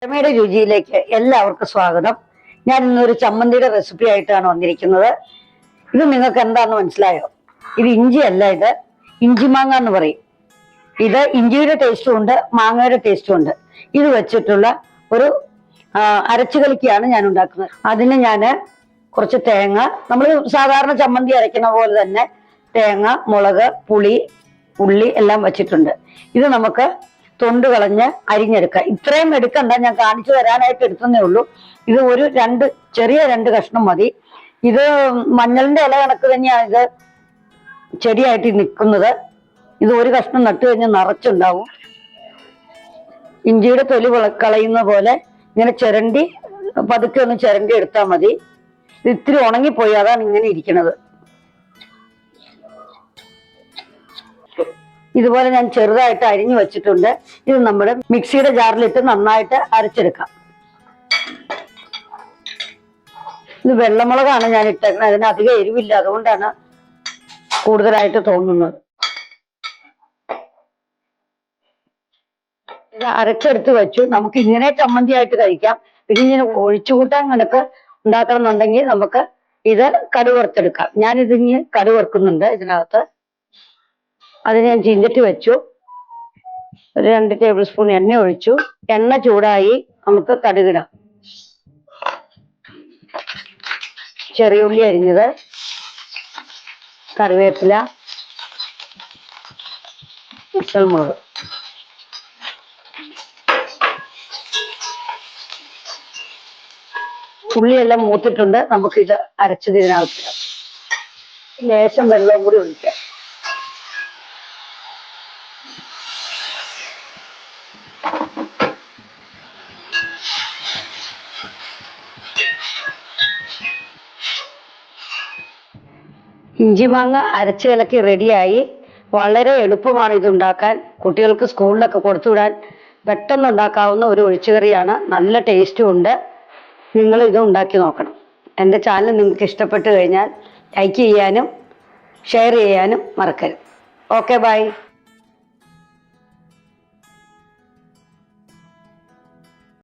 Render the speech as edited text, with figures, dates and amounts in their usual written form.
അമ്മയുടെ രുചിയിലേക്ക് എല്ലാവർക്കും സ്വാഗതം. ഞാൻ ഇന്നൊരു ചമ്മന്തിയുടെ റെസിപ്പി ആയിട്ടാണ് വന്നിരിക്കുന്നത്. ഇത് നിങ്ങൾക്ക് എന്താന്ന് മനസ്സിലായോ? ഇത് ഇഞ്ചിയല്ല, ഇത് ഇഞ്ചി മാങ്ങ എന്ന് പറയും. ഇത് ഇഞ്ചിയുടെ ടേസ്റ്റും ഉണ്ട്, മാങ്ങയുടെ ടേസ്റ്റും ഉണ്ട്. ഇത് വെച്ചിട്ടുള്ള ഒരു അരച്ചുകലിക്കാണ് ഞാൻ ഉണ്ടാക്കുന്നത്. അതിന് ഞാൻ കുറച്ച് തേങ്ങ, നമ്മൾ സാധാരണ ചമ്മന്തി അരയ്ക്കുന്ന പോലെ തന്നെ തേങ്ങ, മുളക്, പുളി, ഉള്ളി എല്ലാം വെച്ചിട്ടുണ്ട്. ഇത് നമുക്ക് തൊണ്ട് കളഞ്ഞ് അരിഞ്ഞെടുക്കുക. ഇത്രയും എടുക്കണ്ട, ഞാൻ കാണിച്ചു തരാനായിട്ട് എടുത്തതേ ഉള്ളൂ. ഇത് ഒരു ചെറിയ രണ്ട് കഷ്ണം മതി. ഇത് മഞ്ഞളിന്റെ ഇല കണക്ക് തന്നെയാണ് ഇത് ചെടിയായിട്ട് നിൽക്കുന്നത്. ഇത് ഒരു കഷ്ണം നട്ടു കഴിഞ്ഞാൽ നിറച്ചുണ്ടാവും. ഇഞ്ചിയുടെ തൊലി കളയുന്ന പോലെ ഇങ്ങനെ ചിരണ്ടി പതുക്കെ ഒന്ന് ചിരണ്ടി എടുത്താൽ മതി. ഇത് ഇത്തിരി ഉണങ്ങിപ്പോയി, അതാണ് ഇങ്ങനെ ഇരിക്കുന്നത്. ഇതുപോലെ ഞാൻ ചെറുതായിട്ട് അരിഞ്ഞു വെച്ചിട്ടുണ്ട്. ഇത് നമ്മുടെ മിക്സിയുടെ ജാറിലിട്ട് നന്നായിട്ട് അരച്ചെടുക്കാം. ഇത് വെള്ളമുളകാണ് ഞാൻ ഇട്ടേക്കുന്നത്. അതിന് അധികം എരിവില്ല, അതുകൊണ്ടാണ് കൂടുതലായിട്ട് തോന്നുന്നത്. ഇത് അരച്ചെടുത്ത് വെച്ചു. നമുക്ക് ഇങ്ങനെ ചമ്മന്തിയായിട്ട് കഴിക്കാം. പിന്നെ ഇങ്ങനെ ഒഴിച്ചുകൂട്ടാൻ കണക്ക് ഉണ്ടാക്കണം എന്നുണ്ടെങ്കിൽ നമുക്ക് ഇത് കടുക് വറുത്തെടുക്കാം. ഞാനിതിന് കടുക് വറുക്കുന്നുണ്ട് ഇതിനകത്ത്. അതിന് ഞാൻ ചീഞ്ചട്ടി വെച്ചു. ഒരു 2 ടേബിൾ സ്പൂൺ എണ്ണ ഒഴിച്ചു. എണ്ണ ചൂടായി, നമുക്ക് കടുകിടാം. ചെറിയുള്ളി അരിഞ്ഞത്, കറിവേപ്പില, മുളക്. ഉള്ളിയെല്ലാം മൂത്തിട്ടുണ്ട്. നമുക്കിത് അരച്ചത് ഇതിനകത്ത് ലേശം വെള്ളവും കൂടി ഒഴിക്കാം. ഇഞ്ചി മാങ്ങ അരച്ച് കലക്കി റെഡിയായി. വളരെ എളുപ്പമാണ് ഇതുണ്ടാക്കാൻ. കുട്ടികൾക്ക് സ്കൂളിലൊക്കെ കൊടുത്തുവിടാൻ പെട്ടെന്ന് ഉണ്ടാക്കാവുന്ന ഒരു ഒഴിച്ചുകറിയാണ്. നല്ല ടേസ്റ്റും ഉണ്ട്. നിങ്ങൾ ഇത് ഉണ്ടാക്കി നോക്കണം. എൻ്റെ ചാനൽ നിങ്ങൾക്ക് ഇഷ്ടപ്പെട്ട് കഴിഞ്ഞാൽ ലൈക്ക് ചെയ്യാനും ഷെയർ ചെയ്യാനും മറക്കരുത്. Okay, by.